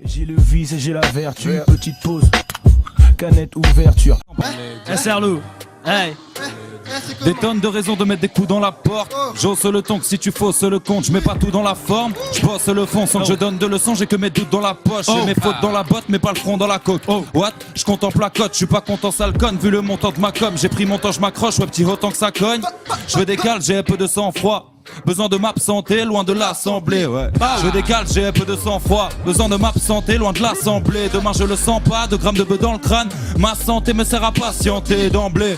J'ai le vice et j'ai la vertu. Petite pause, canette ouverture. Hey Serlou, hey. Des tonnes de raisons de mettre des coups dans la porte. J'ose le ton que si tu fausses le compte, je mets pas tout dans la forme. Je bosse le fond sans que je donne de leçons, j'ai que mes doutes dans la poche. J'ai mes fautes dans la botte, mais pas le front dans la coque. What? Je contemple la cote, je suis pas content, ça le conne. Vu le montant de ma com, j'ai pris mon temps, je m'accroche, ouais petit autant que ça cogne. Je veux décale, j'ai un peu de sang-froid. Besoin de m'absenter, loin de l'assemblée, ouais. Je décale, j'ai un peu de sang-froid. Besoin de m'absenter, loin de l'assemblée. Demain je le sens pas, 2 grammes de bœuf dans le crâne. Ma santé me sert à patienter d'emblée.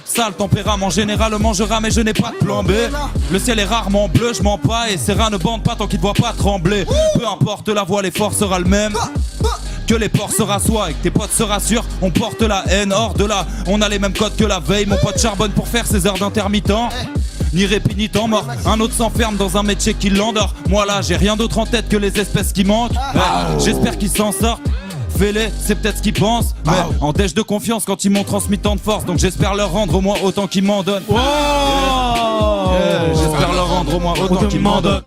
Sale tempérament, généralement je rame et je n'ai pas de plan B. Le ciel est rarement bleu, je mens pas. Et ces rats ne bandent pas tant qu'ils ne voient pas trembler. Peu importe la voie, l'effort sera le même. Que les ports se rassoient et que tes potes se rassurent. On porte la haine hors de là. On a les mêmes codes que la veille. Mon pote charbonne pour faire ses heures d'intermittent. Ni répit ni temps mort. Un autre s'enferme dans un métier qui l'endort. Moi là j'ai rien d'autre en tête que les espèces qui manquent. J'espère qu'ils s'en sortent. Fais-les, c'est peut-être ce qu'ils pensent. Mais en dèche de confiance quand ils m'ont transmis tant de force. Donc j'espère leur rendre au moins autant qu'ils m'en donnent. J'espère leur rendre au moins autant qu'ils m'en donnent.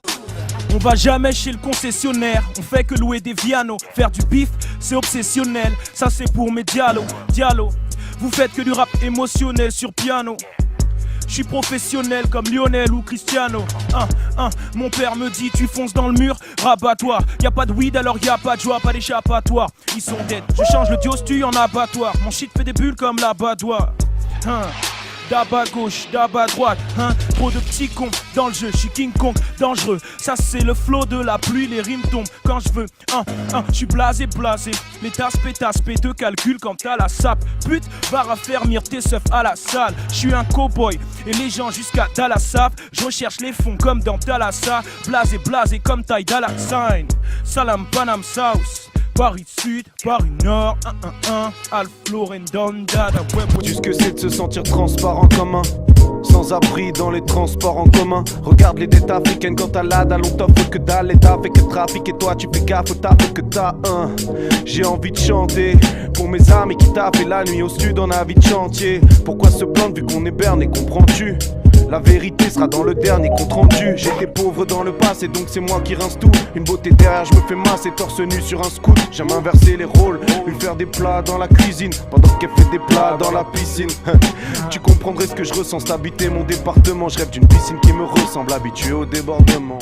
On va jamais chez le concessionnaire, on fait que louer des Viano. Faire du bif, c'est obsessionnel, ça c'est pour mes diallos. Vous faites que du rap émotionnel sur piano. Je suis professionnel comme Lionel ou Cristiano. Mon père me dit tu fonces dans le mur, rabat-toi. Y'a pas de weed alors y'a pas de joie, pas d'échappatoire. Ils sont dead, je change le dios-tu en abattoir. Mon shit fait des bulles comme la badoie. Dab à gauche, dab à droite, trop de petits cons dans le jeu, je suis King Kong, dangereux. Ça c'est le flow de la pluie, les rimes tombent quand je veux. Je suis blasé, les taspé, te calcul quand t'as la sape. Pute, va raffermir tes seufs à la salle. Je suis un cowboy et les gens jusqu'à Dallas savent. Je recherche les fonds comme dans Thalassa. Blasé comme Ty Dolla Sign. Salam Panam South. Paris Sud, Paris Nord, Alf Lauren Dondada. Tu ce que c'est de se sentir transparent comme un sans abri dans les transports en commun. Regarde les dettes africaines quand t'as la dalle. On t'offre que dalle, l'État fait que trafic. Et toi tu fais gaffe, t'as fait que t'as un. J'ai envie de chanter pour mes amis qui taffent la nuit au sud en avis de chantier. Pourquoi se plaindre vu qu'on est berné, comprends-tu? La vérité sera dans le dernier compte rendu. J'étais pauvre dans le passé donc c'est moi qui rince tout. Une beauté derrière je me fais masser torse nu sur un scoot. J'aime inverser les rôles, lui faire des plats dans la cuisine pendant qu'elle fait des plats dans la piscine. Tu comprendrais ce que je ressens, c'est habiter mon département. Je rêve d'une piscine qui me ressemble, habitué au débordement.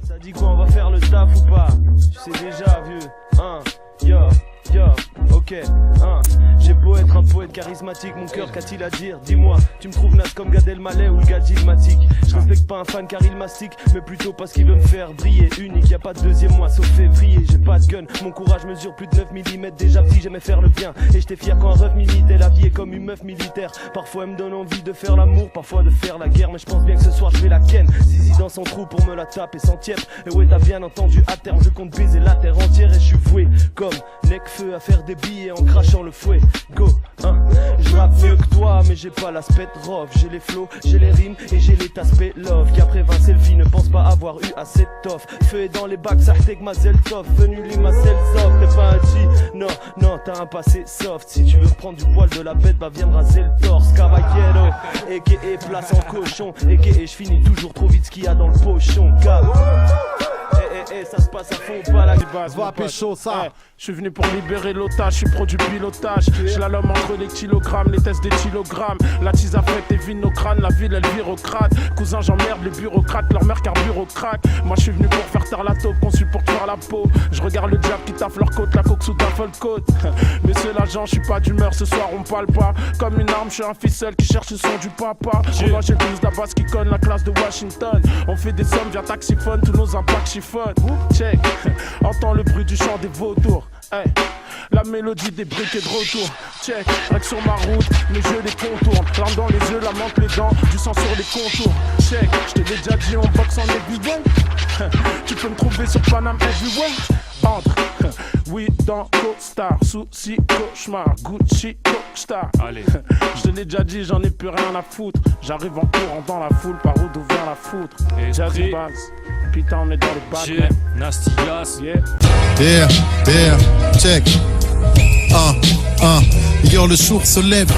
Ça dit quoi, on va faire le taf ou pas? Tu sais déjà vieux, ok, j'ai beau être un poète charismatique, mon cœur qu'a-t-il à dire? Dis-moi, tu me trouves naze comme Gad Elmaleh ou le gars d'Ilmatic. Je respecte pas un fan car il mastique, mais plutôt parce qu'il veut me faire briller. Unique, y'a pas de deuxième mois sauf février. J'ai pas de gun, mon courage mesure plus de 9 mm. Déjà petit j'aimais faire le bien, et j'étais fier quand un ref militait. La vie est comme une meuf militaire, parfois elle me donne envie de faire l'amour, parfois de faire la guerre. Mais je pense bien que ce soir je vais la ken, Zizi dans son trou pour me la taper sans tiep. Et ouais t'as bien entendu, à terme je compte baiser la terre entière. Et je suis voué comme Necfeu à faire des billets en crachant le fouet. Go, je rappe mieux que toi mais j'ai pas l'aspect de rough. J'ai les flows, j'ai les rimes et j'ai les aspects love. Qu'après 20 selfies ne pense pas avoir eu assez de toff. Feu est dans les bacs, ça que Mazel Tov. Venu lui ma selle soft, t'es pas un G. Non, t'as un passé soft. Si tu veux reprendre du poil de la bête, bah viens me raser le torse. Caballero, a.k.a. place en cochon, a.k.a. je finis toujours trop vite ce qu'il y a dans le pochon. Ça se passe à fond, pas la base. Va pécho ça. Je suis venu pour libérer l'otage, je suis produit pilotage. Je l'allume entre les kilogrammes, les tests des kilogrammes. La tise affecte et vine au crâne, la ville elle vire au crâne. Cousin j'emmerde les bureaucrates, leur mère carbure au crack. Moi je suis venu pour faire taire la taupe, conçu pour te faire la peau. Je regarde le diable qui taffe leur côte, la coque sous ta folle côte. Messieurs l'agent, je suis pas d'humeur, ce soir on parle pas. Comme une arme, je suis un ficelle qui cherche le son du papa. On va chez le blues d'Abbas qui conne la classe de Washington. On fait des sommes via taxiphone, tous nos impacts chiffonnent. Check, entends le bruit du chant des vautours. Hey. La mélodie des briquets de retour. Check, règle sur ma route, mes yeux les contournent. Larmes dans les yeux, la menthe les dents, du sang sur les contours. Check, je t'ai déjà dit on boxe en everywhere. Tu peux me trouver sur Panam everywhere. Entre, oui dans Co-Star, souci, cauchemar, Gucci, Rockstar. Allez, je te l'ai déjà dit, j'en ai plus rien à foutre. J'arrive en courant dans la foule, par où d'où vient la foutre. Et Jazzy Bass, putain on est dans les bacs. Yeah, Nasty Gas, check. Hier le jour se lève.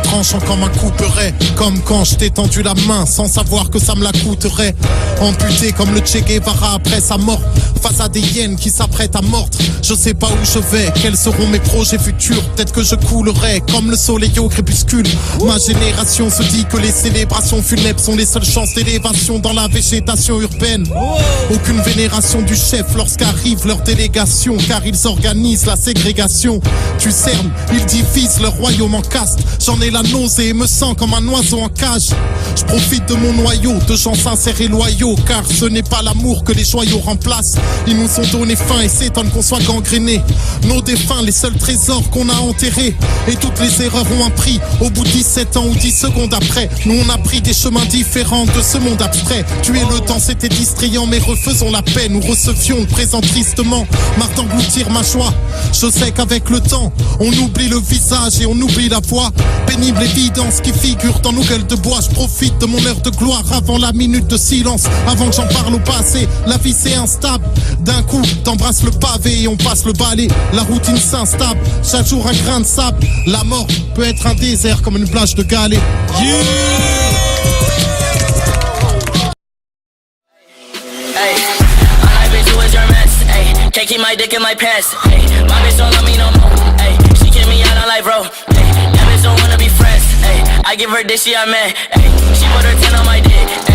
tranchant comme un couperet. Comme quand je t'ai tendu la main sans savoir que ça me la coûterait. Amputé comme le Che Guevara après sa mort. Face à des hyènes qui s'apprêtent à mordre. Je sais pas où je vais, quels seront mes projets futurs. Peut-être que je coulerai comme le soleil au crépuscule. Ma génération se dit que les célébrations funèbres sont les seules chances d'élévation dans la végétation urbaine. Aucune vénération du chef lorsqu'arrive leur délégation, car ils organisent la ségrégation. Tu cernes, ils divisent leur royaume en caste. J'en ai la nausée et me sens comme un oiseau en cage. Je profite de mon noyau, de gens sincères et loyaux, car ce n'est pas l'amour que les joyaux remplacent. Ils nous ont donné faim et s'étonnent qu'on soit gangrénés. Nos défunts, les seuls trésors qu'on a enterrés. Et toutes les erreurs ont un prix. Au bout de 17 ans ou 10 secondes après, nous on a pris des chemins différents de ce monde abstrait. Tuer le temps c'était distrayant, mais refaisons la paix. Nous recevions le présent tristement, marre d'engloutir ma joie. Je sais qu'avec le temps, on oublie le visage et on oublie la voix. Pénible évidence qui figure dans nos gueules de bois. Je profite de mon heure de gloire avant la minute de silence. Avant que j'en parle au passé, la vie c'est instable. D'un coup, t'embrasses le pavé et on passe le balai. La routine s'installe, chaque jour un grain de sable. La mort peut être un désert comme une plage de galets. Can't keep my dick in my pants. Ay, my bitch don't love me no more. Ay, she kick me out on life, bro. Ay, that bitch don't wanna be friends. Ay, I give her dick, she a man. Ay, she put her 10 on my dick.